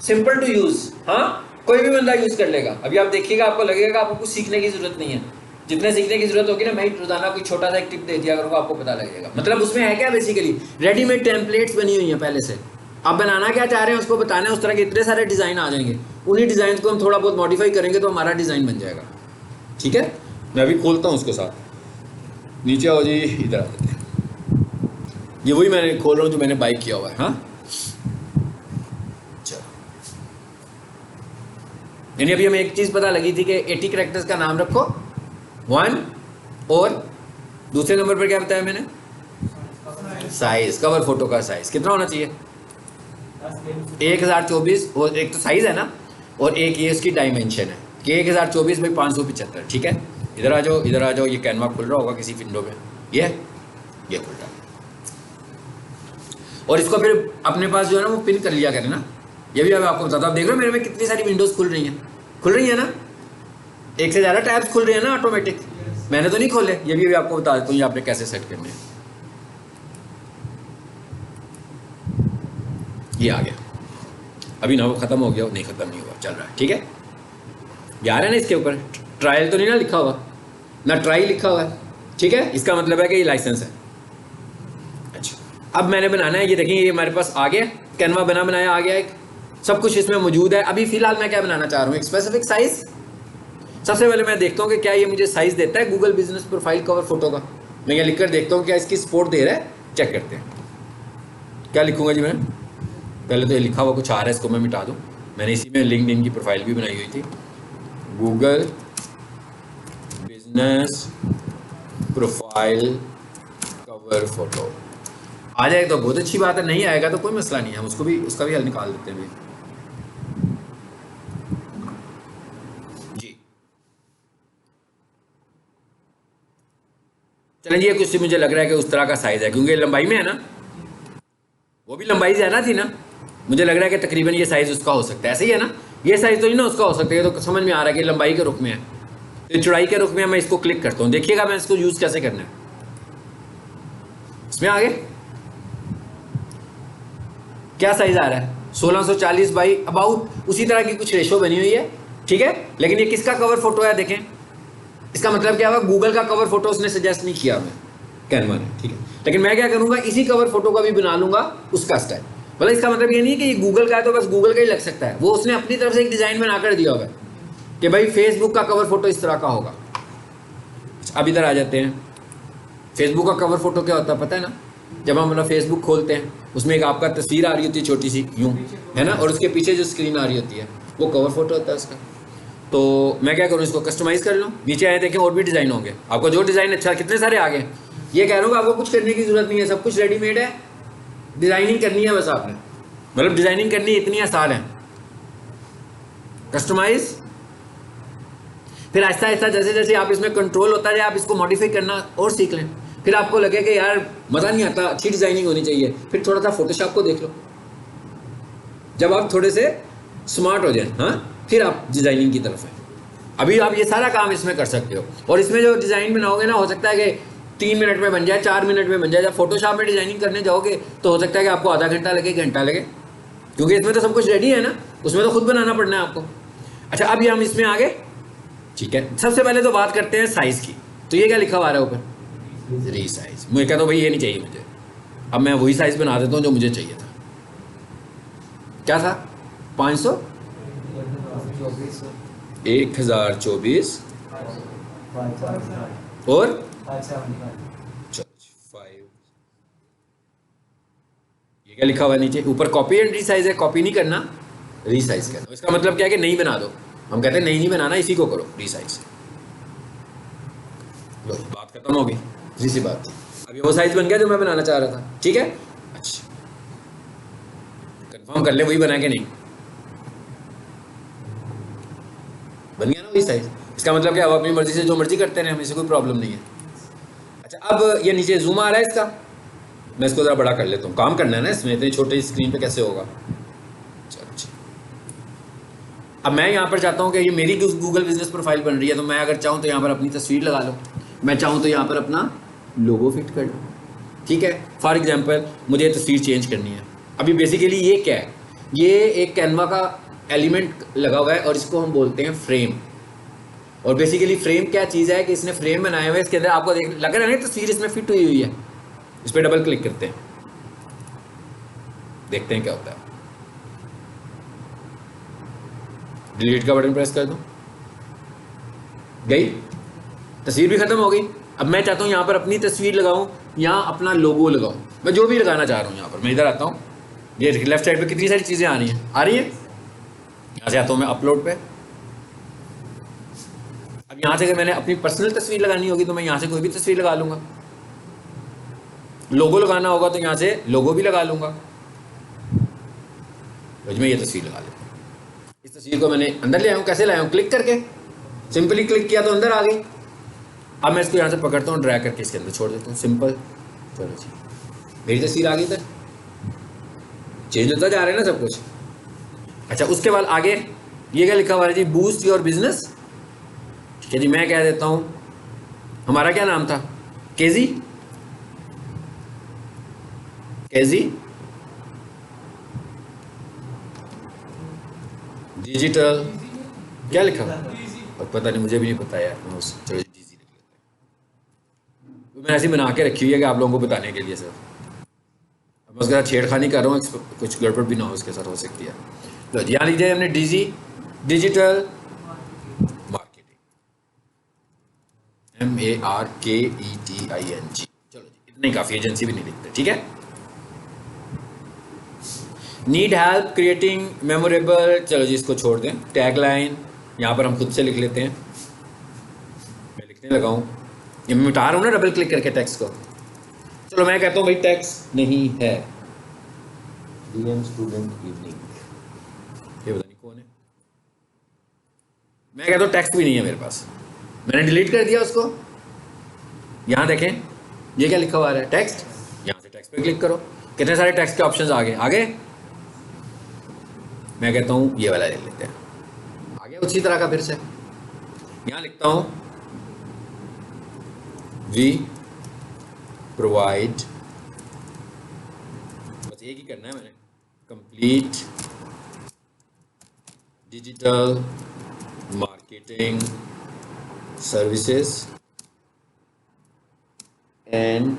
Simple to use, हाँ कोई भी बंदा यूज कर लेगा। अभी आप देखिएगा, आपको लगेगा आपको कुछ सीखने की जरूरत नहीं है, जितने सीखने की जरूरत होगी ना, मैं रोजाना कोई छोटा सा एक टिप दे दिया करूँगा, आपको पता लगेगा। मतलब उसमें है क्या, बेसिकली रेडीमेड टेम्पलेट्स बनी हुई हैं पहले से, आप बनाना क्या चाह रहे हैं उसको बताना है, उस तरह के इतने सारे डिजाइन आ जाएंगे, उन्हीं डिजाइन को हम थोड़ा बहुत मॉडिफाई करेंगे तो हमारा डिजाइन बन जाएगा। ठीक है, मैं अभी खोलता हूँ उसके साथ, नीचे आओ जी, इधर आ जाते हैं। ये वही मैंने खोल रहा हूँ जो मैंने बाइक किया हुआ है। हाँ चलो, यानी अभी हमें एक चीज पता लगी थी कि 80 कैरेक्टर्स का नाम रखो 1, और दूसरे नंबर पर क्या बताया मैंने, साइज, कवर फोटो का साइज कितना होना चाहिए, 1024, और एक तो साइज है ना, और एक ये इसकी डायमेंशन है कि 1024 बाई 575। ठीक है, इधर आ जाओ, इधर आ जाओ, ये कैनवा खुल रहा होगा किसी विंडो में, ये खुल रहा है, और इसको फिर अपने पास जो है ना वो पिन कर लिया करें ना। ये भी अब आपको बताता हूँ, आप देख रहे हो मेरे में कितनी सारी विंडोज खुल रही है ना, एक से ज़्यादा टैब्स खुल रहे हैं ना ऑटोमेटिक, मैंने तो नहीं खोले। ये भी आपको बता देता हूँ ये आपने कैसे सेट करने हैं। ये आ गया, अभी ना वो ख़त्म हो गया, नहीं ख़त्म नहीं हुआ, चल रहा है। ठीक है, ये आ रहा है ना, इसके ऊपर ट्रायल तो नहीं ना लिखा हुआ, ना ट्राई लिखा हुआ है। ठीक है, इसका मतलब है कि ये लाइसेंस है। अच्छा, अब मैंने बनाना है, ये देखिए ये हमारे पास आ गया, कैनवा बना बनाया आ गया, एक सब कुछ इसमें मौजूद है। अभी फिलहाल मैं क्या बनाना चाह रहा हूँ, एक स्पेसिफिक साइज। सबसे पहले मैं देखता हूँ कि क्या ये मुझे साइज देता है Google business profile cover photo का। मैं ये लिखकर देखता हूँ क्या इसकी सपोर्ट दे रहा है, चेक करते हैं। क्या लिखूंगा जी, मैंने पहले तो ये लिखा हुआ कुछ आ रहा है, इसको मैं मिटा दूँ। मैंने इसी में लिंक्डइन की प्रोफाइल भी बनाई हुई थी, Google business profile cover photo. आ जाए तो बहुत अच्छी बात है, नहीं आएगा तो कोई मसला नहीं है, हम उसको भी, उसका भी हल निकाल देते हैं जी। चलें जी, ये कुछ मुझे लग रहा है कि उस तरह का साइज है, क्योंकि लंबाई में है ना, वो भी लंबाई ज़्यादा थी ना, मुझे लग रहा है कि तकरीबन ये साइज़ उसका हो सकता है। ऐसे ही है ना, ये साइज़ तो नहीं ना उसका हो सकता है, ये तो समझ में आ रहा है कि लंबाई के रुख में है, तो चौड़ाई के रुख में मैं इसको क्लिक करता हूँ। देखिएगा मैं इसको यूज़ कैसे करना है, इसमें आगे क्या साइज़ आ रहा है, 1640 बाई अबाउट उसी तरह की कुछ रेशो बनी हुई है। ठीक है, लेकिन ये किसका कवर फोटो है देखें, इसका मतलब क्या हुआ, गूगल का कवर फोटो उसने सजेस्ट नहीं किया हमें, कैनवा ने। ठीक है, लेकिन मैं क्या करूँगा, इसी कवर फोटो का भी बना लूँगा उसका स्टाइल। मतलब इसका मतलब ये नहीं है कि ये गूगल का है तो बस गूगल का ही लग सकता है, वो उसने अपनी तरफ से एक डिज़ाइन बना कर दिया होगा कि भाई फेसबुक का कवर फोटो इस तरह का होगा। अब इधर आ जाते हैं, फेसबुक का कवर फोटो क्या होता है पता है ना, जब हम अपना फेसबुक खोलते हैं उसमें एक आपका तस्वीर आ रही होती है छोटी सी यूँ, है ना, और उसके पीछे जो स्क्रीन आ रही होती है वो कवर फोटो होता है उसका। तो मैं क्या करूँ, इसको कस्टमाइज़ कर लूँ, नीचे आए देखें और भी डिज़ाइन होंगे, आपको जो डिज़ाइन अच्छा, कितने सारे आ गए। ये कह रहा हूँ आपको कुछ करने की ज़रूरत नहीं है, सब कुछ रेडीमेड है, डिज़ाइनिंग करनी है बस आपने, मतलब डिज़ाइनिंग करनी इतनी आसान है। कस्टमाइज़, फिर आहिस्ता आहिस्ता जैसे जैसे आप इसमें कंट्रोल होता जाए आप इसको मॉडिफाई करना और सीख लें, फिर आपको लगे कि यार मज़ा नहीं आता, अच्छी डिज़ाइनिंग होनी चाहिए, फिर थोड़ा सा फोटोशॉप को देख लो, जब आप थोड़े से स्मार्ट हो जाए, हाँ फिर आप डिज़ाइनिंग की तरफ है। अभी आप ये सारा काम इसमें कर सकते हो, और इसमें जो डिज़ाइन बनाओगे ना, हो सकता है कि 3 मिनट में बन जाए, 4 मिनट में बन जाए। जब फोटोशॉप में डिज़ाइनिंग करने जाओगे तो हो सकता है कि आपको आधा घंटा लगे, घंटा लगे, क्योंकि इसमें तो सब कुछ रेडी है ना, उसमें तो खुद बनाना पड़ना है आपको। अच्छा, अब ये हम इसमें आ गए। ठीक है, सबसे पहले तो बात करते हैं साइज़ की। तो ये क्या लिखा हुआ है ऊपर, रीसाइज। मैं कहता हूँ भाई ये नहीं चाहिए मुझे, अब मैं वही साइज़ बना देता हूँ जो मुझे चाहिए था। क्या था, 500 1024 और 5। ये क्या लिखा हुआ है नीचे, ऊपर कॉपी एंड रीसाइज है, कॉपी नहीं करना, रीसाइज करना। इसका मतलब क्या है कि नहीं बना दो, हम कहते हैं नहीं बनाना, इसी को करो रीसाइज। लो बात खत्म हो गई, इसी सी बात थी। अब ये वो साइज बन गया जो मैं बनाना चाह रहा था। ठीक है, अच्छा कंफर्म कर ले वही बना के, नहीं बन गया ना वही साइज। इसका मतलब क्या, वो अपनी मर्जी से जो मर्जी करते रहे, हमें से कोई प्रॉब्लम नहीं है। अच्छा, अब ये नीचे जूम आ रहा है इसका, मैं इसको ज़रा बड़ा कर लेता हूँ, काम करना है ना इसमें, इतनी छोटी स्क्रीन पे कैसे होगा। चलो, अब मैं यहाँ पर चाहता हूँ कि ये मेरी गूगल बिजनेस प्रोफाइल बन रही है, तो मैं अगर चाहूँ तो यहाँ पर अपनी तस्वीर लगा लूँ, मैं चाहूँ तो यहाँ पर अपना लोगो फिट कर लूँ। ठीक है, फॉर एग्जांपल मुझे तस्वीर चेंज करनी है। अभी बेसिकली ये क्या है, ये एक कैनवा का एलिमेंट लगा हुआ है और इसको हम बोलते हैं फ्रेम। और बेसिकली फ्रेम क्या चीज़ है कि इसने फ्रेम बनाया हुआ है, इसके अंदर आपको देख लग रहा है ना तस्वीर इसमें फिट हुई हुई है। इस पर डबल क्लिक करते हैं, देखते हैं क्या होता है। डिलीट का बटन प्रेस कर दूं, गई तस्वीर भी खत्म हो गई। अब मैं चाहता हूँ यहाँ पर अपनी तस्वीर लगाऊं, यहाँ अपना लोगो लगाऊं, मैं जो भी लगाना चाह रहा हूँ। यहाँ पर मैं इधर आता हूँ, ये लेफ्ट साइड पे कितनी सारी चीज़ें आ रही हैं, आ रही है। यहाँ से आता हूँ मैं अपलोड पे। अब यहाँ से अगर मैंने अपनी पर्सनल तस्वीर लगानी होगी तो मैं यहाँ से कोई भी तस्वीर लगा लूँगा। लोगो लगाना होगा तो यहाँ से लोगो भी लगा लूँगा। तो मैं ये तस्वीर लगा लेता हूँ। इस तस्वीर को मैंने अंदर ले आया हूँ। कैसे लाया हूँ? क्लिक करके, सिंपली क्लिक किया तो अंदर आ गई। अब मैं इसको यहाँ से पकड़ता हूँ, ड्रैग करके इसके अंदर छोड़ देता हूँ, सिंपल। चलो जी, मेरी तस्वीर आ गई। इधर चेंज होता जा रहा है ना सब कुछ। अच्छा, उसके बाद आगे ये क्या लिखा हुआ है जी? Boost your business. ठीक है जी, मैं कह देता हूँ हमारा क्या नाम था? केजी। केजी डिजिटल क्या लिखा हुआ? और पता नहीं, मुझे भी नहीं पता यार। चलो जी, डीजी लिख लेते हैं। मैंने ऐसी बना के रखी हुई है कि आप लोगों को बताने के लिए सर। अब मैं उसके साथ छेड़खानी कर रहा हूँ, कुछ गड़बड़ भी ना हो उसके साथ हो सकती है। तो यहाँ लीजिए हमने डीजी डिजिटल मार्केटिंग, MARKETING। चलो जी, इतनी काफ़ी, एजेंसी भी नहीं लिखते। ठीक है। नीड हेल्प क्रिएटिंग मेमोरेबल, चलो जी इसको छोड़ दें। टैग लाइन यहाँ पर हम खुद से लिख लेते हैं। मैं लिखने लगा हूँ, ये मैं मिटा रहा हूँ ना डबल क्लिक करके टेक्स्ट को। चलो मैं कहता हूँ भाई टेक्स्ट नहीं है, DM स्टूडेंट इवनिंग। ये पता नहीं कौन है। मैं कहता हूँ टेक्स्ट भी नहीं है मेरे पास, मैंने डिलीट कर दिया उसको। यहाँ देखें ये क्या लिखा हुआ है? टेक्स्ट। यहाँ से टेक्स्ट पे क्लिक करो, कितने सारे टेक्स्ट के ऑप्शंस आ गए। आगे मैं कहता हूँ ये वाला ले लेते हैं। आगे उसी तरह का फिर से यहाँ लिखता हूँ वी प्रोवाइड, बस एक ही करना है मैंने, complete digital marketing services and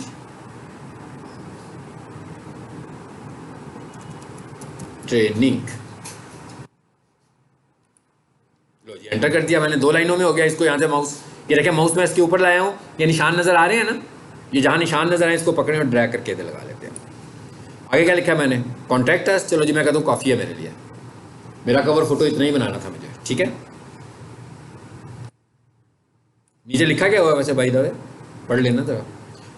training. लो जी, एंटर कर दिया मैंने। 2 लाइनों में हो गया। इसको यहाँ से माउस, ये देखें माउस में इसके ऊपर लाया हूँ, ये निशान नज़र आ रहे हैं ना, ये जहाँ निशान नज़र आए इसको पकड़ें और ड्रैग करके इधर लगा लेते हैं। आगे क्या लिखा है मैंने? Contact us. चलो जी मैं कहता हूँ काफ़ी है मेरे लिए, मेरा कवर फोटो इतना ही बनाना था मुझे। ठीक है, नीचे लिखा क्या हुआ वैसे भाई दवे, पढ़ लेना जरा।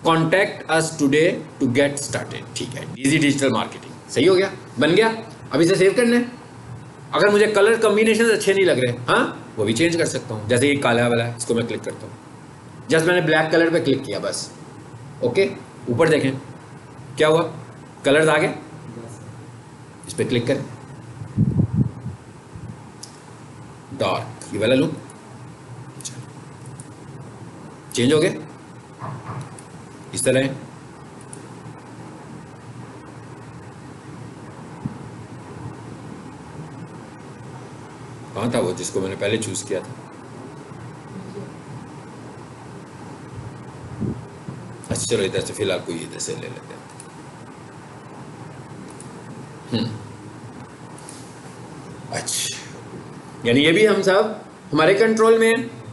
Contact us today to get started. ठीक है, डीजी डिजिटल मार्केटिंग। सही हो गया, बन गया। अब इसे सेव करना है। अगर मुझे कलर कॉम्बिनेशन अच्छे नहीं लग रहे, हाँ, वो भी चेंज कर सकता हूँ। जैसे ये काला वाला है, इसको मैं क्लिक करता हूँ, जस्ट मैंने ब्लैक कलर पे क्लिक किया बस। ओके, ऊपर देखें क्या हुआ, कलर्स आ गए। इस पर क्लिक करें, डार्क, ये वाला लुक चेंज हो गया इस तरह है। कहाँ था वो जिसको मैंने पहले चूज किया था? अच्छा चलो इधर से फिलहाल कोई इधर से ले लेते हैं। अच्छा, यानी ये भी हम सब हमारे कंट्रोल में है।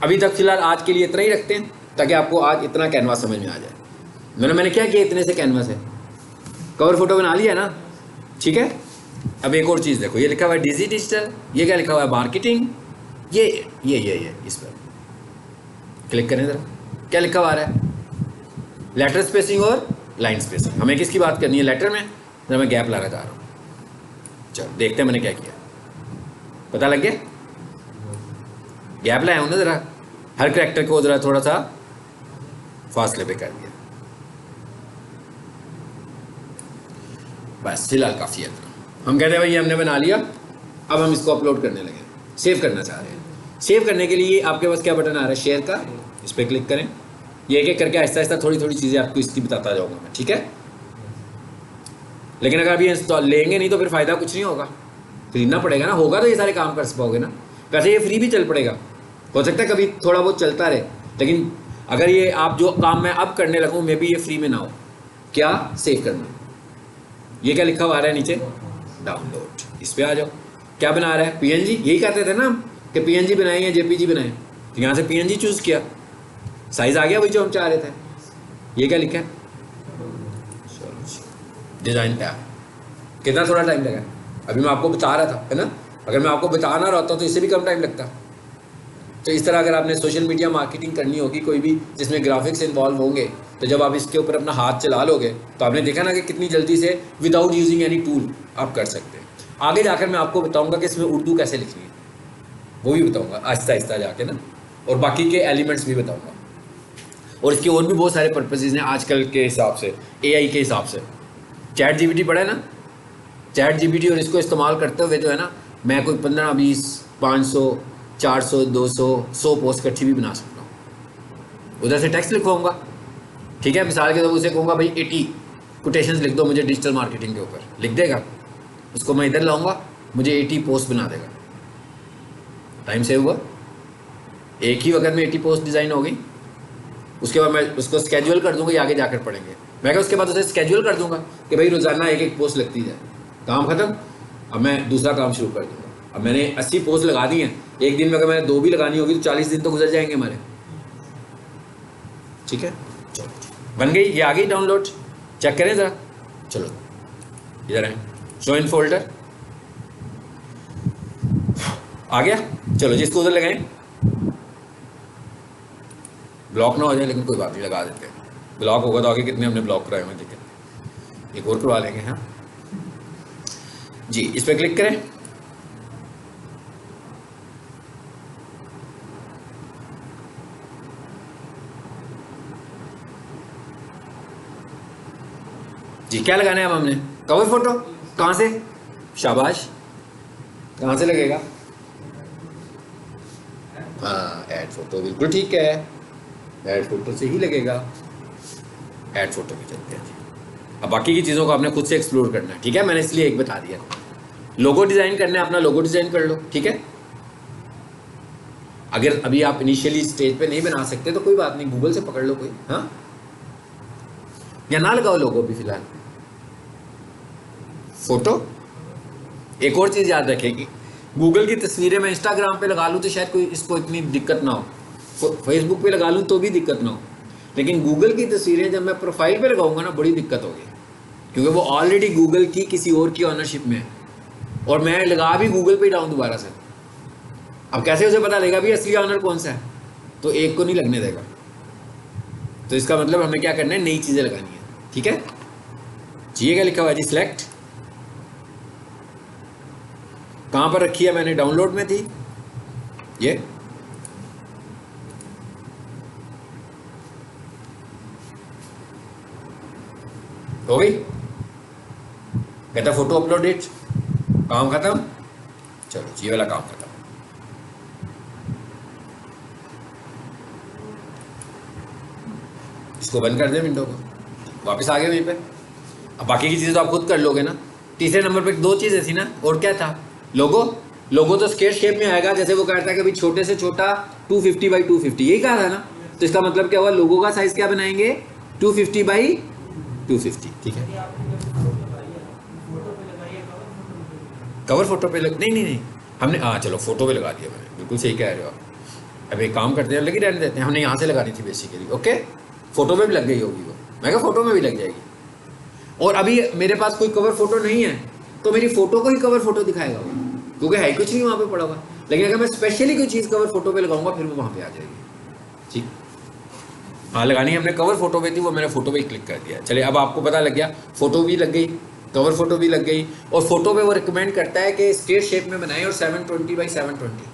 अभी तक फिलहाल आज के लिए इतना ही रखते हैं ताकि आपको आज इतना कैनवास समझ में आ जाए। मैंने क्या किया, इतने से कैनवास है, कवर फोटो बना लिया ना। ठीक है, अब एक और चीज़ देखो, ये लिखा हुआ है डीजी डिजिटल, ये क्या लिखा हुआ है? मार्केटिंग। ये इस पर क्लिक करें जरा, क्या लिखा हुआ है? लेटर स्पेसिंग और लाइन स्पेसिंग। हमें किसकी बात करनी है? लेटर में। जरा मैं गैप लाना चाह रहा हूँ। चलो देखते हैं मैंने क्या किया, पता लग गया? गैप लाया हूँ ना ज़रा, हर करैक्टर को ज़रा थोड़ा सा फासले पे कर दिया। बस फिलहाल काफ़ी है। हम कहते हैं भाई ये हमने बना लिया, अब हम इसको अपलोड करने लगे, सेव करना चाह रहे हैं। सेव करने के लिए आपके पास क्या बटन आ रहा है? शेयर का। इस पर क्लिक करें। ये एक एक करके आहिस्ता आहिस्ता थोड़ी थोड़ी चीज़ें आपको इसकी बताता जाऊँगा मैं। ठीक है, लेकिन अगर अभी इंस्टॉल लेंगे नहीं तो फिर फ़ायदा कुछ नहीं होगा, खरीदना पड़ेगा ना, होगा तो ये सारे काम कर पाओगे ना। वैसे ये फ्री भी चल पड़ेगा, हो सकता है कभी थोड़ा बहुत चलता रहे, लेकिन अगर ये आप जो काम मैं अब करने लगूँ मे भी ये फ्री में ना हो। क्या सेव करना, ये क्या लिखा हुआ आ रहा है नीचे, डाउनलोड, इस पर आ जाओ। क्या बना रहा है, पीएनजी, यही कहते थे ना हम कि पीएनजी बनाएं या जेपीजी बनाएं, तो यहाँ से पीएनजी चूज़ किया, साइज़ आ गया वही जो हम चाह रहे थे। ये क्या लिखा है, डिज़ाइन तैयार। कितना थोड़ा टाइम लगा, अभी मैं आपको बता रहा था, है ना, अगर मैं आपको बता ना रहा होता तो इससे भी कम टाइम लगता। तो इस तरह अगर आपने सोशल मीडिया मार्केटिंग करनी होगी कोई भी जिसमें ग्राफिक्स इन्वॉल्व होंगे, तो जब आप इसके ऊपर अपना हाथ चला लोगे तो आपने देखा ना कि कितनी जल्दी से विदाउट यूजिंग एनी टूल आप कर सकते हैं। आगे जाकर मैं आपको बताऊंगा कि इसमें उर्दू कैसे लिखनी है, वो भी बताऊंगा आहिस्ता आहिस्ता जाके ना, और बाकी के एलिमेंट्स भी बताऊंगा। और इसके और भी बहुत सारे पर्पसेस हैं आजकल के हिसाब से, एआई के हिसाब से। चैट जीपीटी पढ़ा है ना, चैट जीपीटी, और इसको इस्तेमाल करते हुए जो है ना, मैं कोई 15, 20, 500, 400, 200, 100 पोस्ट इकट्ठी भी बना सकता हूँ। उधर से टेक्स्ट लिखवाऊंगा, ठीक है, मिसाल के तौर उसे कहूँगा भाई 80 कोटेशंस लिख दो मुझे डिजिटल मार्केटिंग के ऊपर, लिख देगा। उसको मैं इधर लाऊंगा, मुझे 80 पोस्ट बना देगा, टाइम सेव हुआ, एक ही वक्त में 80 पोस्ट डिज़ाइन हो गई। उसके बाद मैं उसको स्केड्यूल कर दूंगा, ये आगे जाकर पढ़ेंगे। मैं क्या उसके बाद उसे स्केड्यूल कर दूंगा कि भाई रोज़ाना एक एक पोस्ट लगती जाए, काम ख़त्म, अब मैं दूसरा काम शुरू कर दूंगा। अब मैंने 80 पोस्ट लगा दी हैं, एक दिन में अगर मैंने 2 भी लगानी होगी तो 40 दिन तो गुजर जाएंगे हमारे, ठीक है। चलो बन गई, ये आ गई डाउनलोड, चेक करें ज़रा। चलो इधर है, शो इन फोल्डर आ गया। चलो जी इसको उधर लगाएं, ब्लॉक ना हो जाए, लेकिन कोई बात नहीं, लगा देते हैं। ब्लॉक होगा तो आगे कितने हमने ब्लॉक कराए हुए देखें, एक और करवा लेंगे। हाँ जी, इस पर क्लिक करें, जी क्या लगाना है अब हमने, कवर फोटो, कहाँ से, शाबाश, कहाँ से लगेगा, हाँ ऐड फोटो, बिल्कुल ठीक है, ऐड फोटो से ही लगेगा। ऐड फोटो पे चलते हैं जी। अब बाकी की चीज़ों को आपने खुद से एक्सप्लोर करना है, ठीक है, मैंने इसलिए एक बता दिया। लोगो डिज़ाइन करना है, अपना लोगो डिज़ाइन कर लो, ठीक है। अगर अभी आप इनिशियली स्टेज पे नहीं बना सकते तो कोई बात नहीं, गूगल से पकड़ लो कोई, हाँ, या ना लगाओ लोगो भी फिलहाल। फोटो, एक और चीज़ याद रखेगी, गूगल की तस्वीरें मैं इंस्टाग्राम पे लगा लूँ तो शायद कोई इसको इतनी दिक्कत ना हो, फेसबुक पे लगा लूँ तो भी दिक्कत ना हो, लेकिन गूगल की तस्वीरें जब मैं प्रोफाइल पे लगाऊंगा ना बड़ी दिक्कत होगी, क्योंकि वो ऑलरेडी गूगल की किसी और की ऑनरशिप में है, और मैं लगा भी गूगल पे ही डाऊँ दोबारा से। अब कैसे उसे पता लगेगा भी असली ऑनर कौन सा है, तो एक को नहीं लगने देगा। तो इसका मतलब हमें क्या करना है, नई चीज़ें लगानी है, ठीक है जी। ये क्या लिखा हुआ है जी, सिलेक्ट, कहाँ पर रखी है मैंने, डाउनलोड में थी ये, हो गई, कहता फोटो अपलोड डेट, काम खत्म। चलो ये वाला काम खत्म। इसको बंद कर दे विंडो को, वापस आ गए वहीं पे। अब बाकी की चीज़ें तो आप खुद कर लोगे ना। तीसरे नंबर पे 2 चीज़ें थी ना, और क्या था, लोगो। लोगो तो स्क्वायर शेप में आएगा, जैसे वो कहता है कि भाई छोटे से छोटा 250 बाई 250, यही कहा था ना। तो इसका मतलब क्या हुआ, लोगो का साइज क्या बनाएंगे, 250 बाई 250, ठीक है। कवर फोटो पे लग, नहीं हमने, हाँ चलो फोटो पे लगा दिया मैंने, बिल्कुल सही कह रहे हो आप। अब एक काम करते हैं, लगी रहने देते हैं, हमने यहाँ से लगानी थी बेसिकली, ओके। फोटो में भी लग गई होगी वो, मैं कहा फोटो में भी लग जाएगी। और अभी मेरे पास कोई कवर फोटो नहीं है तो मेरी फोटो को ही कवर फोटो दिखाएगा वो, क्योंकि है कुछ नहीं वहाँ पे पड़ा हुआ। लेकिन अगर मैं स्पेशली कोई चीज़ कवर फोटो पे लगाऊंगा फिर वो वहाँ पे आ जाएगी, ठीक। हाँ लगानी है हमने, कवर फोटो पे थी वो, मैंने फोटो पे क्लिक कर दिया। चलिए अब आपको पता लग गया, फोटो भी लग गई, कवर फोटो भी लग गई। और फोटो पे वो रिकमेंड करता है कि स्क्वायर शेप में बनाए और 720 बाई 720,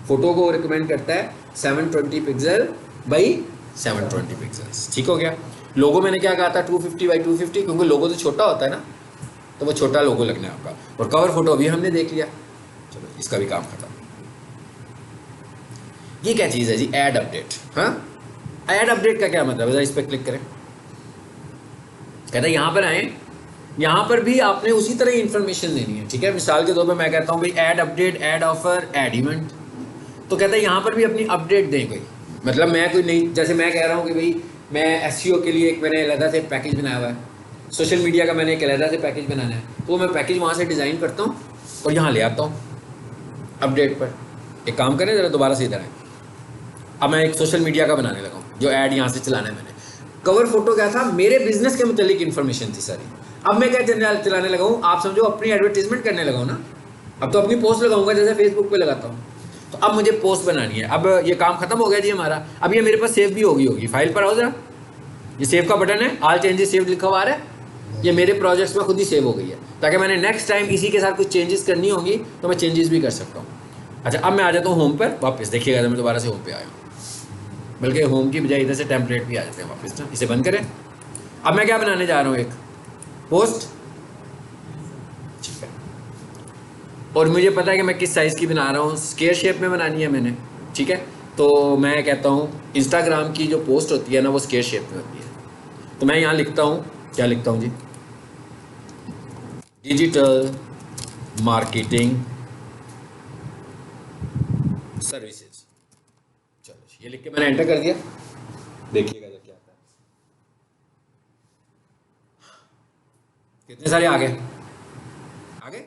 फोटो को रिकमेंड करता है 720 पिक्सल बाई 720 पिक्सल्स, ठीक हो गया। लोगो मैंने क्या कहा था, 250 बाई 250, क्योंकि लोगो तो छोटा होता है ना, तो वो छोटा लोगो लगना है आपका। और कवर फोटो अभी हमने देख लिया, चलो इसका भी काम खत्म। ये क्या चीज़ है जी, ऐड अपडेट। हाँ, ऐड अपडेट का क्या मतलब है, इस पर क्लिक करें, कहता है यहाँ पर आए, यहाँ पर भी आपने उसी तरह इन्फॉर्मेशन देनी है, ठीक है। मिसाल के तौर पे मैं कहता हूँ भाई add update, add offer, add event, तो कहता है यहाँ पर भी अपनी अपडेट दें कोई। मतलब मैं कोई नहीं, जैसे मैं कह रहा हूँ कि भाई मैं एसईओ के लिए एक मैंने अलग से पैकेज बनाया हुआ है, सोशल मीडिया का मैंने एक अलग से पैकेज बनाना है, तो मैं पैकेज वहाँ से डिज़ाइन करता हूँ और यहाँ ले आता हूँ अपडेट पर। एक काम करें ज़रा दोबारा से इधर आए। अब मैं एक सोशल मीडिया का बनाने लगा हूँ, जो ऐड यहाँ से चलाना है मैंने। कवर फोटो क्या था, मेरे बिजनेस के मुतालिक इन्फॉर्मेशन थी सारी। अब मैं क्या चलाने लगा हूँ, आप समझो अपनी एडवर्टीजमेंट करने लगा हूँ ना। अब तो अपनी पोस्ट लगाऊंगा जैसे फेसबुक पे लगाता हूँ। तो अब मुझे पोस्ट बनानी है। अब ये काम खत्म हो गया जी हमारा। अब ये मेरे पास सेव भी होगी फाइल पर आओ जरा, ये सेव का बटन है, ऑल चेंजेस सेव लिखा हुआ आ रहा है, ये मेरे प्रोजेक्ट्स में खुद ही सेव हो गई है, ताकि मैंने नेक्स्ट टाइम इसी के साथ कुछ चेंजेस करनी होंगी तो मैं चेंजेस भी कर सकता हूँ। अच्छा, अब मैं आ जाता हूँ होम पर वापस। देखिएगा मैं दोबारा से होम पे आया हूँ, बल्कि होम की बजाय इधर से टेम्पलेट भी आ जाते हैं वापस ना। इसे बंद करें। अब मैं क्या बनाने जा रहा हूँ, एक पोस्ट, ठीक है। और मुझे पता है कि मैं किस साइज़ की बना रहा हूँ, स्क्वायर शेप में बनानी है मैंने, ठीक है। तो मैं कहता हूँ इंस्टाग्राम की जो पोस्ट होती है ना वो स्क्वायर शेप में होती है। तो मैं यहाँ लिखता हूँ, क्या लिखता हूँ जी, डिजिटल मार्केटिंग सर्विसेज। चलो ये लिख के मैंने एंटर कर दिया। देखिएगा जब क्या आता है, कितने सारे आ गए, आ गए।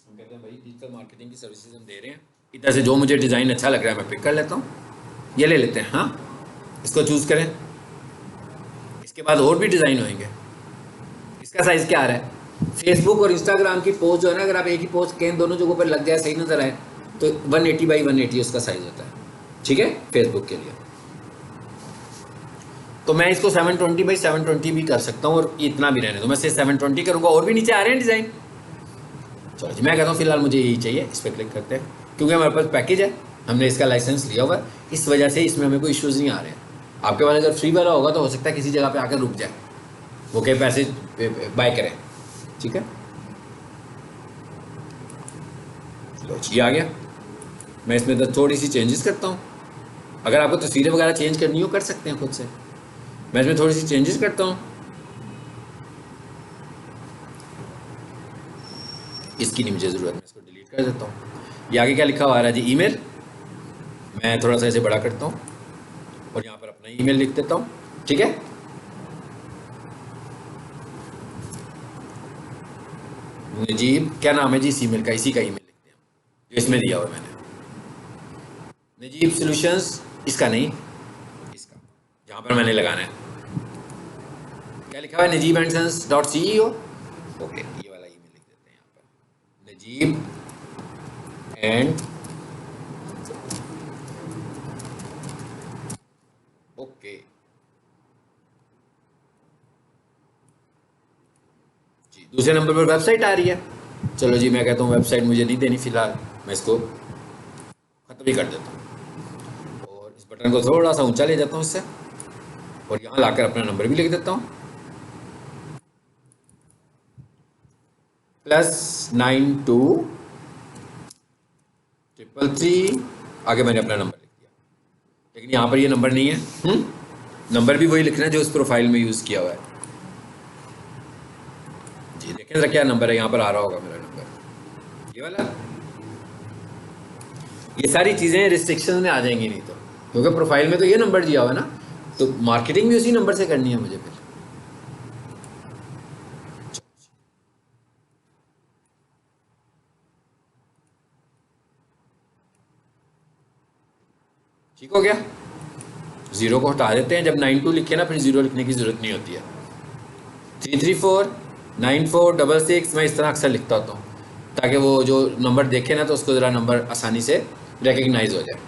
हम कहते हैं भाई डिजिटल मार्केटिंग की सर्विसेज हम दे रहे हैं। इधर से जो मुझे डिज़ाइन अच्छा लग रहा है मैं पिक कर लेता हूँ। ये ले लेते हैं, हाँ इसको चूज़ करें। इसके बाद और भी डिज़ाइन होंगे। इसका साइज़ क्या आ रहा है, फेसबुक और इंस्टाग्राम की पोस्ट जो है ना, अगर आप एक ही पोस्ट कहीं दोनों जगहों पर लग जाए सही नजर आए तो 180 बाई 180 उसका साइज़ होता है, ठीक है, फेसबुक के लिए। तो मैं इसको 720 बाई 720 भी कर सकता हूँ और इतना भी रहने दो, मैं सिर्फ 720 करूँगा। और भी नीचे आ रहे हैं डिज़ाइन। चलो जी, मैं कहता हूँ फिलहाल मुझे यही चाहिए, इस पर क्लिक करते हैं। क्योंकि हमारे पास पैकेज है, हमने इसका लाइसेंस लिया हुआ है, इस वजह से इसमें हमें कोई इश्यूज़ नहीं आ रहे हैं। आपके पास अगर फ्री वाला होगा तो हो सकता है किसी जगह पे आकर रुक जाए, वो कई पैसे बाय करें, ठीक है। चलो जी आ गया। मैं इसमें तो थोड़ी सी चेंजेस करता हूँ। अगर आपको तस्वीरें वगैरह चेंज करनी हो कर सकते हैं खुद से। मैं इसमें थोड़ी सी चेंजेस करता हूँ। इसकी नहीं मुझे ज़रूरत, मैं इसको डिलीट कर देता हूँ। ये आगे क्या लिखा हुआ आ रहा है जी, ईमेल। मैं थोड़ा सा इसे बड़ा करता हूँ और यहाँ पर अपना ईमेल लिख देता हूँ, ठीक है। नजीब, क्या नाम है जी इस ईमेल का, इसी का ईमेल लिखते हैं जो इसमें दिया हुआ मैंने, नजीब सॉल्यूशंस। इसका नहीं, इसका जहाँ पर मैंने लगाना है। क्या लिखा हुआ है, Najeeb and sons .ceo। Okay, ये वाला ईमेल लिख देते हैं यहाँ पर, नजीब एंड, ओके जी। दूसरे नंबर पर वेबसाइट आ रही है। चलो जी, मैं कहता हूँ वेबसाइट मुझे नहीं देनी फिलहाल, मैं इसको खत्म ही कर देता हूँ और इस बटन को थोड़ा सा ऊंचा ले जाता हूँ इससे, और यहाँ लाकर अपना नंबर भी लिख देता हूँ, +92 333। आगे मैंने अपना नंबर लिख दिया, लेकिन यहाँ पर ये नंबर नहीं है। नंबर भी वही लिखना है जो उस प्रोफाइल में यूज़ किया हुआ है जी। देखें जरा क्या नंबर है, यहाँ पर आ रहा होगा मेरा नंबर, ये वाला। ये सारी चीज़ें रिस्ट्रिक्शन में आ जाएंगी नहीं तो, क्योंकि प्रोफाइल में तो ये नंबर दिया हुआ है ना, तो मार्केटिंग भी उसी नंबर से करनी है मुझे फिर। ठीक हो गया। ज़ीरो को हटा देते हैं, जब 92 लिखे ना फिर ज़ीरो लिखने की ज़रूरत नहीं होती है। 3349466 मैं इस तरह अक्सर लिखता होता हूँ, ताकि वो जो नंबर देखे ना तो उसको ज़रा नंबर आसानी से रिकग्नाइज हो जाए।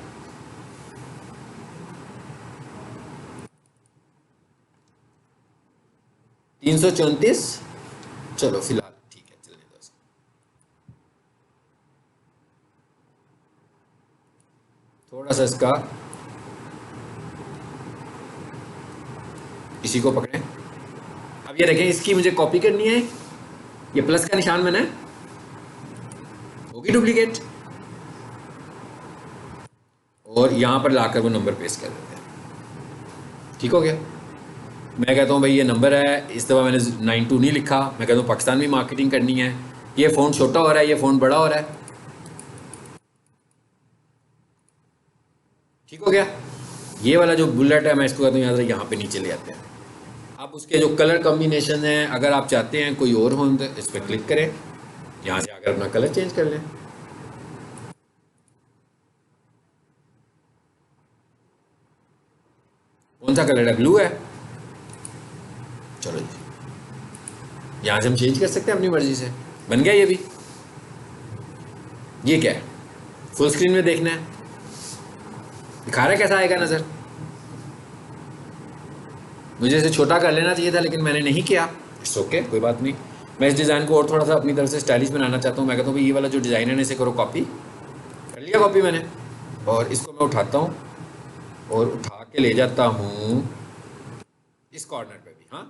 $334। चलो फिलहाल ठीक है, चलने दो इसको। थोड़ा सा इसका, इसी को पकड़ें। अब ये देखें, इसकी मुझे कॉपी करनी है, ये प्लस का निशान मैंने, होगी डुप्लीकेट, और यहाँ पर लाकर वो नंबर पेस्ट कर देते हैं। ठीक हो गया। मैं कहता हूँ भाई ये नंबर है, इस दफ़ा मैंने 92 नहीं लिखा, मैं कहता हूँ पाकिस्तान में मार्केटिंग करनी है, ये फ़ोन छोटा हो रहा है, ये फ़ोन बड़ा हो रहा है। ठीक हो गया। ये वाला जो बुलेट है मैं इसको कहता हूँ यहाँ पे नीचे ले आते हैं। अब उसके जो कलर कॉम्बिनेशन है, अगर आप चाहते हैं कोई और हो तो इस पर क्लिक करें, यहाँ से आकर अपना कलर चेंज कर लें। कौन सा कलर है? ब्लू है। चलो जी, यहाँ से हम चेंज कर सकते हैं अपनी मर्जी से। बन गया ये भी। ये क्या है? फुल स्क्रीन में देखना है, दिखा रहा है कैसा आएगा नज़र। मुझे इसे छोटा कर लेना चाहिए था लेकिन मैंने नहीं किया। इट्स ओके, कोई बात नहीं। मैं इस डिज़ाइन को और थोड़ा सा अपनी तरफ से स्टाइलिश बनाना चाहता हूँ। मैं कहता हूँ भाई ये वाला जो डिज़ाइन है इसे करो कॉपी। कर लिया कॉपी मैंने, और इसको मैं उठाता हूँ और उठा के ले जाता हूँ इस कॉर्नर पे भी। हाँ,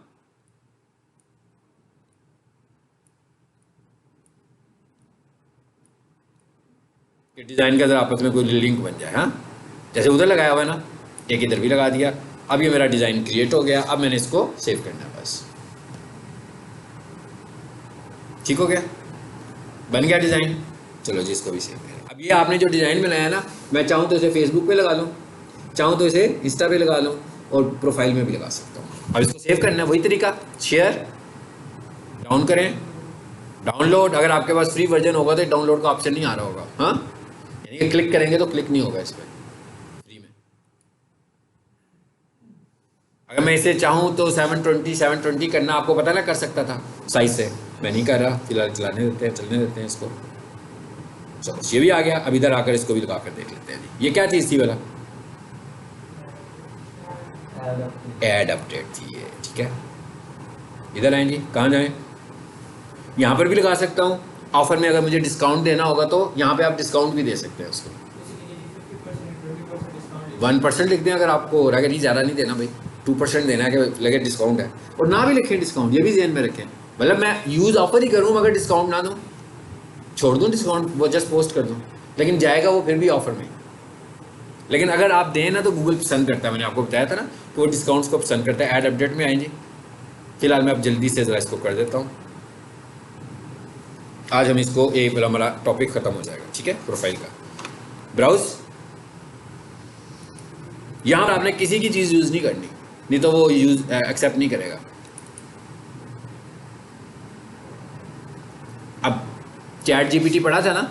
कि डिज़ाइन का ज़रा आपस में कोई लिंक बन जाए। हाँ, जैसे उधर लगाया हुआ है ना, एक इधर भी लगा दिया। अब ये मेरा डिज़ाइन क्रिएट हो गया। अब मैंने इसको सेव करना है बस। ठीक हो गया, बन गया डिज़ाइन। चलो जी, इसको भी सेव करें। अब ये आपने जो डिज़ाइन बनाया ना, मैं चाहूँ तो इसे फेसबुक पे लगा लूँ, चाहूँ तो इसे इंस्टा पे लगा लूँ, और प्रोफाइल में भी लगा सकता हूँ। अब इसको सेव करना है वही तरीका, शेयर, डाउन करें, डाउनलोड। अगर आपके पास फ्री वर्जन होगा तो डाउनलोड का ऑप्शन नहीं आ रहा होगा। हाँ, यानी कि क्लिक करेंगे तो क्लिक नहीं होगा इस पर फ्री में। अगर मैं इसे चाहूँ तो 720 करना, आपको पता ना, कर सकता था साइज से। मैं नहीं कर रहा, फिलहाल चलाने देते हैं, चलने देते हैं इसको। चलो ये भी आ गया। अब इधर आकर इसको भी लगा कर देख लेते हैं। ये क्या चीज़ थी वाला? ऐड अपडेट थी ये। ठीक है, इधर आएंगे, कहाँ जाएं? यहाँ पर भी लगा सकता हूँ। ऑफर में अगर मुझे डिस्काउंट देना होगा तो यहाँ पे आप डिस्काउंट भी दे सकते हैं उसको। 1% लिख दें अगर आपको लगे नहीं, ज़्यादा नहीं देना भाई, 2% देना है कि लगे डिस्काउंट है। और ना भी लिखें डिस्काउंट, ये भी ध्यान में रखें। मतलब मैं यूज़ ऑफर ही करूँ मगर डिस्काउंट ना दूँ, छोड़ दूँ डिस्काउंट, वो जस्ट पोस्ट कर दूँ, लेकिन जाएगा वो फिर भी ऑफर में। लेकिन अगर आप दें ना तो गूगल पसंद करता है। मैंने आपको बताया था ना कि वो डिस्काउंट्स को पसंद करता है। ऐड अपडेट में आएंगे। फिलहाल मैं अब जल्दी से ज़रा इसको कर देता हूँ। आज हम इसको एक बार हमारा टॉपिक ख़त्म हो जाएगा। ठीक है, प्रोफाइल का ब्राउज। यहाँ पर आपने किसी की चीज़ यूज़ नहीं करनी, नहीं तो वो यूज़ एक्सेप्ट नहीं करेगा। अब चैट जीपीटी पढ़ा था ना,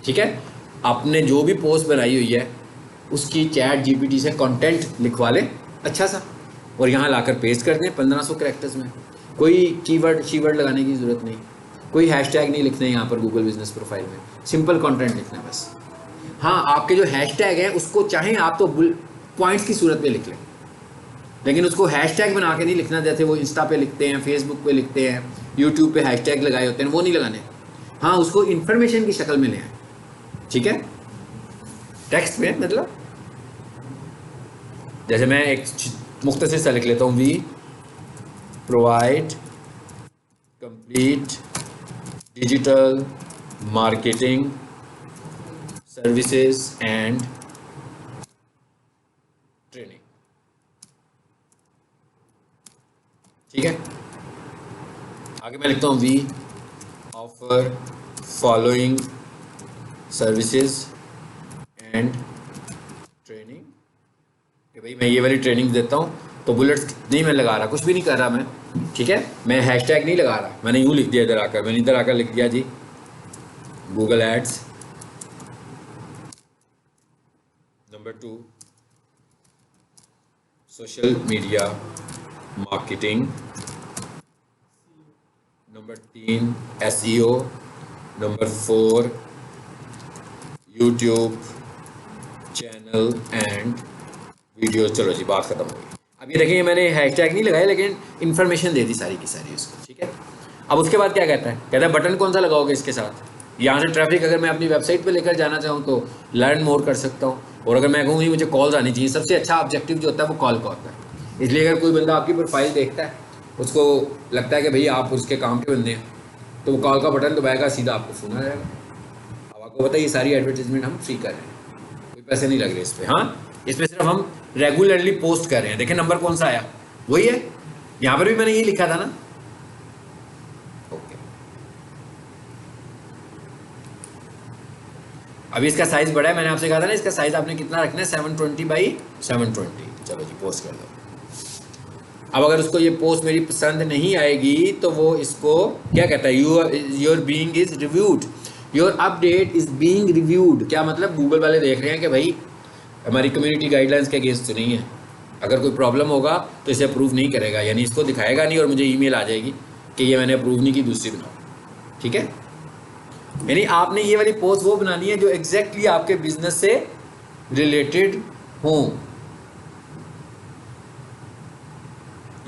ठीक है, आपने जो भी पोस्ट बनाई हुई है उसकी चैट जीपीटी से कंटेंट लिखवा लें अच्छा सा, और यहाँ लाकर पेस्ट कर दें 1500 कैरेक्टर्स में। कोई कीवर्ड लगाने की ज़रूरत नहीं, कोई हैशटैग नहीं लिखने यहाँ पर गूगल बिजनेस प्रोफाइल में, सिंपल कंटेंट लिखना है बस। हाँ, आपके जो हैशटैग है उसको चाहें आप तो पॉइंट्स की सूरत में लिख लें, लेकिन उसको हैशटैग बना के नहीं लिखना जैसे वो इंस्टा पे लिखते हैं, फेसबुक पे लिखते हैं, यूट्यूब पे हैशटैग लगाए होते हैं, वो नहीं लगाने। हाँ, उसको इन्फॉर्मेशन की शक्ल में ले आए। ठीक है, टेक्स्ट में, मतलब जैसे मैं एक मुख्तसर सा लिख लेता हूँ, we provide complete digital marketing services and training. ठीक है, आगे मैं लिखता हूँ we offer following services and training, कि भाई मैं ये वाली ट्रेनिंग देता हूँ। तो बुलेट्स नहीं मैं लगा रहा, कुछ भी नहीं कर रहा मैं। ठीक है, मैं हैशटैग नहीं लगा रहा, मैंने यूँ लिख दिया इधर आकर। मैंने इधर आकर लिख दिया जी Google ads number 2 social media marketing, number 3 SEO, number 4 YouTube channel and video. चलो जी, बात खत्म हो गई। अब ये देखिए, मैंने हैशटैग नहीं लगाया लेकिन इन्फॉर्मेशन दे दी सारी की सारी उसको। ठीक है, अब उसके बाद क्या कहता है बटन कौन सा लगाओगे इसके साथ। यहाँ से ट्रैफिक अगर मैं अपनी वेबसाइट पे लेकर जाना चाहूँ तो लर्न मोर कर सकता हूँ, और अगर मैं कहूँ ही मुझे कॉल्स आनी चाहिए, सबसे अच्छा ऑब्जेक्टिव जो होता है वो कॉल का होता है। इसलिए अगर कोई बंदा आपकी प्रोफाइल देखता है, उसको लगता है कि भैया आप उसके काम के बंदे हैं, तो वो कॉल का बटन दबाएगा, सीधा आपको फ़ोन आ जाएगा। अब आपको पता है ये सारी एडवर्टीजमेंट हम फ्री कर रहे हैं, कोई पैसे नहीं लग रहे इस पे। हाँ, इस पे सिर्फ हम रेगुलरली पोस्ट कर रहे हैं। देखें नंबर कौन सा आया, वही है, यहां पर भी मैंने ये लिखा था ना। ओके, अभी इसका साइज बड़ा है, मैंने आपसे कहा था ना इसका साइज आपने कितना रखना है, 720 बाई 720। चलो जी पोस्ट कर दो। अब अगर उसको ये पोस्ट मेरी पसंद नहीं आएगी तो वो इसको क्या कहता है, your being is reviewed, your update is being reviewed. क्या मतलब, गूगल वाले देख रहे हैं कि भाई हमारी कम्युनिटी गाइडलाइंस के अगेंस्ट तो नहीं है, अगर कोई प्रॉब्लम होगा तो इसे अप्रूव नहीं करेगा, यानी इसको दिखाएगा नहीं और मुझे ईमेल आ जाएगी कि ये मैंने अप्रूव नहीं की, दूसरी बनाओ। ठीक है, यानी आपने ये वाली पोस्ट वो बनानी है जो एग्जैक्टली आपके बिजनेस से रिलेटेड हो।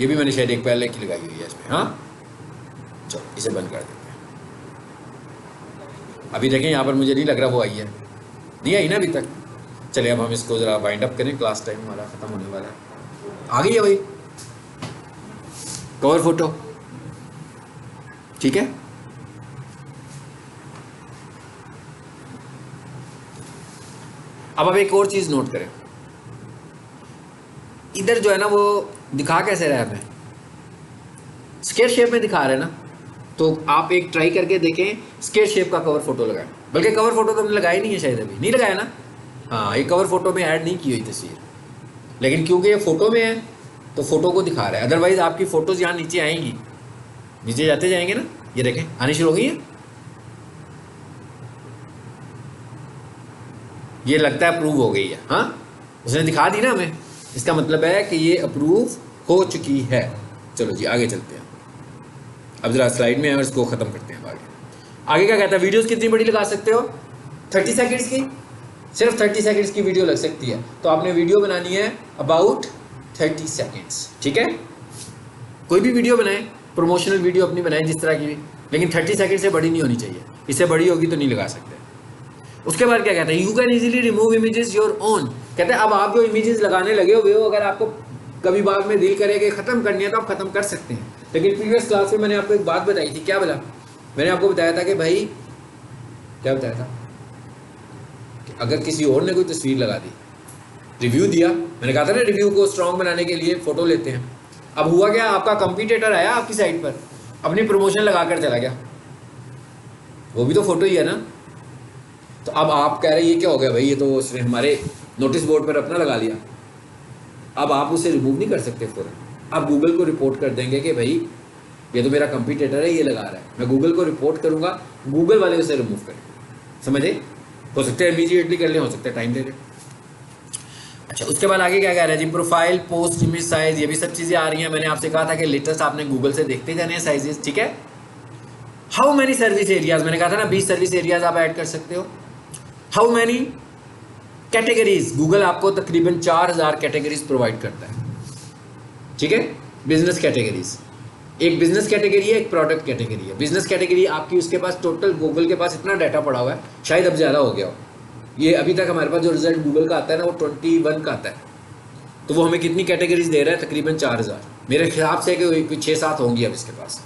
ये भी मैंने शायद एक पहले की लगाई हुई है इसमें। हाँ चलो इसे बंद कर देते हैं। अभी देखें यहाँ पर मुझे नहीं लग रहा वो आई है, नहीं आई ना अभी तक। चलिए अब हम इसको ज़रा वाइंड अप करें, क्लास टाइम हमारा ख़त्म होने वाला है। आ गई है भाई कवर फोटो, ठीक है। अब एक और चीज़ नोट करें, इधर जो है ना वो दिखा कैसे रहा है, हमें स्केयर शेप में दिखा रहे हैं ना, तो आप एक ट्राई करके देखें, स्केयर शेप का कवर फोटो लगाएं। बल्कि कवर फोटो तो हमने लगाया नहीं है शायद, अभी नहीं लगाया ना। हाँ, ये कवर फोटो में ऐड नहीं की हुई तस्वीर, लेकिन क्योंकि ये फोटो में है तो फोटो को दिखा रहा है। अदरवाइज आपकी फोटोज यहाँ नीचे आएंगी, नीचे जाते जाएंगे ना, ये देखें आनी शुरू हो गई है। ये लगता है अप्रूव हो गई है। हाँ, उसने दिखा दी ना हमें, इसका मतलब है कि ये अप्रूव हो चुकी है। चलो जी आगे चलते हैं। अब जरा स्लाइड में है और इसको ख़त्म करते हैं। आगे क्या कहता है, वीडियोस कितनी बड़ी लगा सकते हो, 30 सेकंड्स की, सिर्फ 30 सेकंड्स की वीडियो लग सकती है। तो आपने वीडियो बनानी है अबाउट 30 सेकंड्स, ठीक है। कोई भी वीडियो बनाएं, प्रमोशनल वीडियो अपनी बनाएं जिस तरह की भी, लेकिन 30 सेकंड से बड़ी नहीं होनी चाहिए। इससे बड़ी होगी तो नहीं लगा सकते। उसके बाद क्या कहता है, you can easily remove images your own. कहते हैं अब आप जो इमेजेस लगाने लगे हुए हो, अगर आपको कभी बाद में दिल करे कि ख़त्म करनी है तो आप ख़त्म कर सकते हैं। लेकिन प्रीवियस क्लास में मैंने आपको एक बात बताई थी, क्या बोला मैंने आपको, बताया था कि भाई क्या बताया था कि अगर किसी और ने कोई तस्वीर लगा दी, रिव्यू दिया, मैंने कहा था ना रिव्यू को स्ट्रॉन्ग बनाने के लिए फ़ोटो लेते हैं। अब हुआ क्या, आपका कंपटीटर आया आपकी साइट पर, अपनी प्रमोशन लगा कर चला गया, वो भी तो फोटो ही है ना। तो अब आप कह रहे हैं ये क्या हो गया भाई, ये तो उसने हमारे नोटिस बोर्ड पर अपना लगा लिया। अब आप उसे रिमूव नहीं कर सकते फ़ौरन। आप गूगल को रिपोर्ट कर देंगे कि भाई ये तो मेरा कंपटीटर है, ये लगा रहा है, मैं गूगल को रिपोर्ट करूंगा, गूगल वाले उसे रिमूव करेंगे। समझे, हो सकता है इमीडिएटली कर ले, हो सकता है टाइम दे ले। अच्छा, उसके बाद आगे क्या कह रहा है जी, प्रोफाइल, पोस्ट, इमेज साइज, ये भी सब चीज़ें आ रही हैं। मैंने आपसे कहा था कि लेटेस्ट आपने गूगल से देखते जाने हैं साइजेस, ठीक है। हाउ मैनी सर्विस एरियाज, मैंने कहा था ना 20 सर्विस एरियाज आप ऐड कर सकते हो। हाउ मैनी कैटेगरीज, गूगल आपको तकरीबन 4000 कैटेगरीज प्रोवाइड करता है, ठीक है। बिजनेस कैटेगरीज, एक बिजनेस कैटेगरी है, एक प्रोडक्ट कैटेगरी है। बिजनेस कैटेगरी आपकी, उसके पास टोटल गूगल के पास इतना डाटा पड़ा हुआ है, शायद अब ज़्यादा हो गया हो। ये अभी तक हमारे पास जो रिजल्ट गूगल का आता है ना वो 21 का आता है, तो वो हमें कितनी कैटेगरीज दे रहा है, तकरीबन 4000 मेरे हिसाब से कि 6-7 होंगी अब इसके पास,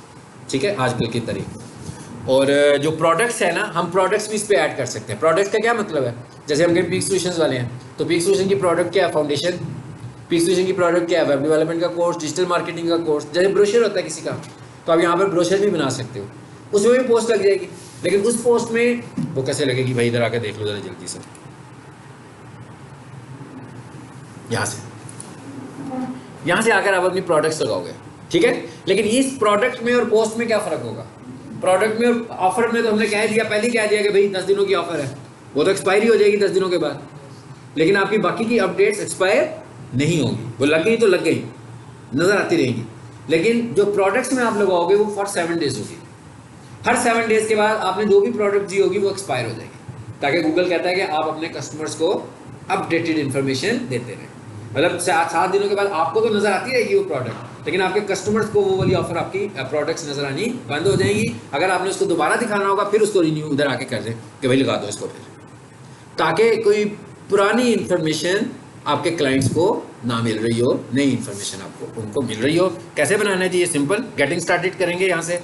ठीक है, आजकल की तारीख। और जो प्रोडक्ट्स है ना, हम प्रोडक्ट्स भी इस पर ऐड कर सकते हैं। प्रोडक्ट्स का क्या मतलब है, जैसे हम कहीं पीक सॉल्यूशंस वाले हैं तो पीक सॉल्यूशन की प्रोडक्ट क्या है, फाउंडेशन। पीक सॉल्यूशन की प्रोडक्ट क्या है, वेब डेवलपमेंट का कोर्स, डिजिटल मार्केटिंग का कोर्स। जैसे ब्रोशर होता है किसी का, तो आप यहाँ पर ब्रोशर भी बना सकते हो, उसमें भी पोस्ट लग जाएगी। लेकिन उस पोस्ट में वो कैसे लगेगी भाई, इधर आकर देख लो जरा जल्दी से, यहाँ से आकर आप अपनी प्रोडक्ट्स लगाओगे, ठीक है। लेकिन इस प्रोडक्ट में और पोस्ट में क्या फ़र्क होगा, प्रोडक्ट में और ऑफर में तो हमने कह दिया, पहले ही कह दिया कि भाई 10 दिनों की ऑफर है, वो तो एक्सपायरी हो जाएगी 10 दिनों के बाद, लेकिन आपकी बाकी की अपडेट्स एक्सपायर नहीं होंगी। वो लग गई तो लग गई, नज़र आती रहेंगी। लेकिन जो प्रोडक्ट्स में आप लगाओगे वो फॉर 7 डेज होगी। हर 7 डेज के बाद आपने जो भी प्रोडक्ट दी होगी वो एक्सपायर हो जाएगी, ताकि गूगल कहता है कि आप अपने कस्टमर्स को अपडेटेड इन्फॉर्मेशन देते रहें। मतलब 7 दिनों के बाद आपको तो नज़र आती रहेगी वो प्रोडक्ट, लेकिन आपके कस्टमर्स को वो वाली ऑफर, आपकी प्रोडक्ट्स नज़र आनी बंद हो जाएंगी। अगर आपने उसको दोबारा दिखाना होगा फिर उसको रिन्यू उधर आके कर दें कि भाई लगा दो इसको फिर, ताकि कोई पुरानी इन्फॉर्मेशन आपके क्लाइंट्स को ना मिल रही हो, नई इन्फॉर्मेशन आपको उनको मिल रही हो। कैसे बनाना है जी, ये सिंपल, गेटिंग स्टार्टेड करेंगे। यहाँ से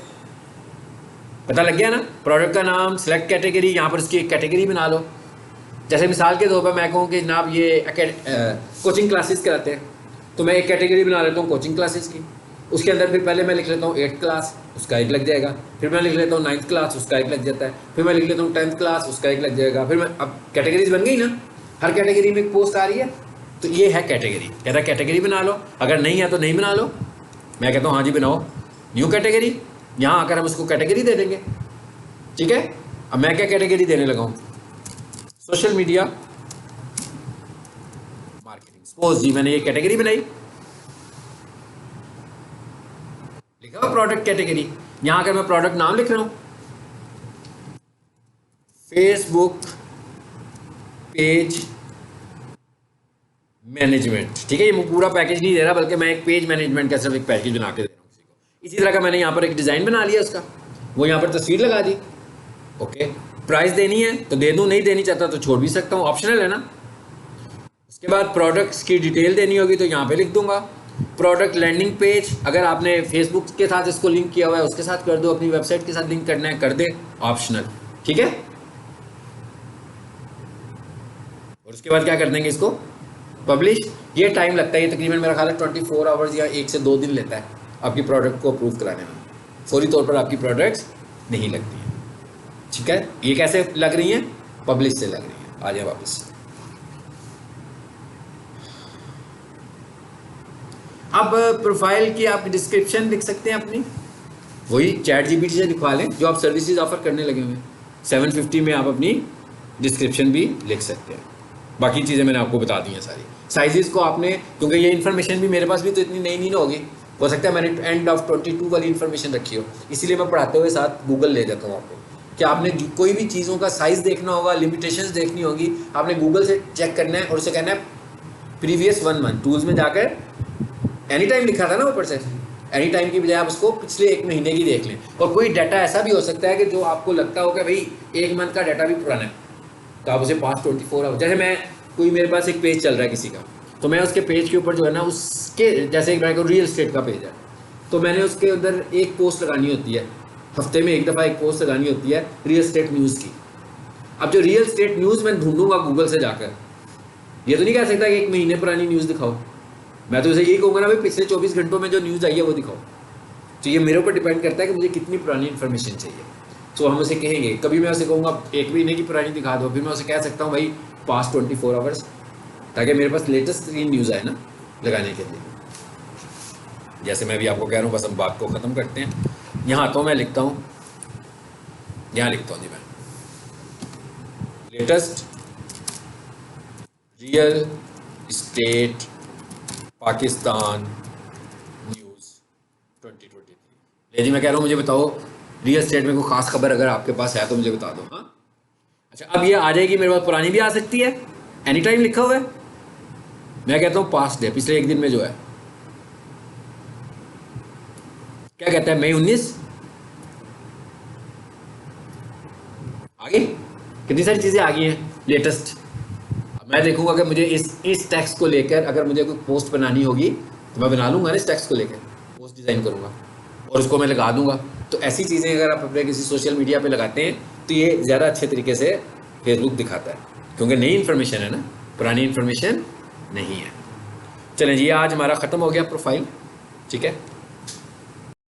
पता लग गया ना, प्रोडक्ट का नाम, सिलेक्ट कैटेगरी, यहाँ पर इसकी एक कैटेगरी बना लो, जैसे मिसाल के तौर पर मैं कहूँ कि जनाब ये कोचिंग क्लासेस कराते हैं, तो मैं एक कैटेगरी बना लेता हूँ कोचिंग क्लासेस की। उसके अंदर फिर पहले मैं लिख लेता हूँ 8th क्लास, उसका एक लग जाएगा। फिर मैं लिख लेता हूँ 9th क्लास, उसका एक लग जाता है। फिर मैं लिख लेता हूँ 10th क्लास, उसका एक लग जाएगा। फिर मैं, अब कैटेगरीज बन गई ना, हर कैटेगरी में एक पोस्ट आ रही है, तो ये है कैटेगरी। कहता है कैटेगरी बना लो, अगर नहीं है तो नहीं बना लो। मैं कहता हूँ हाँ जी बनाओ न्यू कैटेगरी, यहाँ आकर हम उसको कैटेगरी दे देंगे। ठीक है, अब मैं क्या कैटेगरी देने लगा हूँ, सोशल मीडिया मार्केटिंग। सपोज जी मैंने ये कैटेगरी बनाई, लिखा हुआ प्रोडक्ट कैटेगरी। यहां अगर मैं प्रोडक्ट नाम लिख रहा हूं, फेसबुक पेज मैनेजमेंट, ठीक है, ये पूरा पैकेज नहीं दे रहा, बल्कि मैं एक पेज मैनेजमेंट का सिर्फ एक पैकेज बना के दे रहा हूँ किसी को। इसी तरह का मैंने यहाँ पर एक डिज़ाइन बना लिया उसका, वो यहाँ पर तस्वीर लगा दी। ओके, प्राइस देनी है तो दे दूँ, नहीं देनी चाहता तो छोड़ भी सकता हूँ, ऑप्शनल है ना। उसके बाद प्रोडक्ट्स की डिटेल देनी होगी तो यहाँ पे लिख दूंगा। प्रोडक्ट लैंडिंग पेज, अगर आपने फेसबुक के साथ इसको लिंक किया हुआ है उसके साथ कर दो, अपनी वेबसाइट के साथ लिंक करना है कर दे, ऑप्शनल। ठीक है, और उसके बाद क्या कर देंगे, इसको पब्लिश। ये टाइम लगता है, ये तकरीबन मेरा ख्याल है 24 आवर्स या 1 से 2 दिन लेता है आपकी प्रोडक्ट को अप्रूव कराने में। फौरी तौर पर आपकी प्रोडक्ट्स नहीं लगती हैं। ठीक है, ये कैसे लग रही हैं, पब्लिश से लग रही हैं। आ जाए वापस। अब प्रोफाइल की आप डिस्क्रिप्शन लिख सकते हैं अपनी, वही चैट जीपीटी से लिखवा लें जो आप सर्विसेज ऑफर करने लगे हुए हैं। 750 में आप अपनी डिस्क्रिप्शन भी लिख सकते हैं। बाकी चीज़ें मैंने आपको बता दी हैं सारी। साइजेस को आपने, क्योंकि ये इन्फॉर्मेशन भी मेरे पास भी तो इतनी नई नहीं ना होगी, हो सकता है मैंने एंड ऑफ 22 वाली इन्फॉर्मेशन रखी हो, इसीलिए मैं पढ़ाते हुए साथ गूगल ले जाता हूँ आपको। कि आपने कोई भी चीज़ों का साइज़ देखना होगा, लिमिटेशंस देखनी होगी, आपने गूगल से चेक करना है और उसे कहना है प्रीवियस 1 मंथ, टूल्स में जाकर एनी टाइम लिखा था ना ऊपर से, एनी टाइम की बजाय आप उसको पिछले 1 महीने की देख लें। और कोई डाटा ऐसा भी हो सकता है कि जो आपको लगता हो कि भाई 1 मंथ का डाटा भी पुराना है, तो आप उसे पास 24 आवर, जैसे मैं कोई मेरे पास एक पेज चल रहा है किसी का, तो मैं उसके पेज के ऊपर जो है ना उसके, जैसे एक मेरे को रियल एस्टेट का पेज है, तो मैंने उसके अंदर एक पोस्ट लगानी होती है, हफ्ते में 1 दफ़ा एक पोस्ट लगानी होती है रियल एस्टेट न्यूज़ की। अब जो रियल एस्टेट न्यूज़ मैं ढूंढूंगा गूगल से जाकर, ये तो नहीं कह सकता कि 1 महीने पुरानी न्यूज़ दिखाओ, मैं तो उसे यही कहूँगा ना भाई पिछले 24 घंटों में जो न्यूज़ आई है वो दिखाओ। तो ये मेरे ऊपर डिपेंड करता है कि मुझे कितनी पुरानी इन्फॉर्मेशन चाहिए। तो हम उसे कहेंगे, कभी मैं उसे कहूँगा 1 महीने की पुरानी दिखा दो, फिर मैं उसे कह सकता हूँ भाई पास्ट 24 आवर्स, ताकि मेरे पास लेटेस्ट न्यूज़ आए ना लगाने के लिए। जैसे मैं भी आपको कह रहा हूँ, बस हम बात को ख़त्म करते हैं। यहाँ तो मैं लिखता हूँ, यहाँ लिखता हूँ जी मैं, latest real estate Pakistan news 2023। ले जी, मैं कह रहा हूँ मुझे बताओ रियल एस्टेट में कोई ख़ास खबर अगर आपके पास है तो मुझे बता दो। हाँ अच्छा, अब ये आ जाएगी मेरे पास, पुरानी भी आ सकती है, एनी टाइम लिखा हुआ है। मैं कहता हूँ पास्ट है, पिछले 1 दिन में जो है, क्या कहता है, मई 19 आ गई। कितनी सारी चीज़ें आ गई हैं लेटेस्ट। मैं देखूंगा कि मुझे इस टेक्स्ट को लेकर अगर मुझे कोई पोस्ट बनानी होगी तो मैं बना लूँगा ना, इस टेक्स्ट को लेकर पोस्ट डिज़ाइन करूँगा और उसको मैं लगा दूंगा। तो ऐसी चीज़ें अगर आप अपने किसी सोशल मीडिया पे लगाते हैं तो ये ज़्यादा अच्छे तरीके से फेसबुक दिखाता है, क्योंकि नई इन्फॉर्मेशन है ना, पुरानी इन्फॉर्मेशन नहीं है। चलें जी, आज हमारा ख़त्म हो गया प्रोफाइल। ठीक है।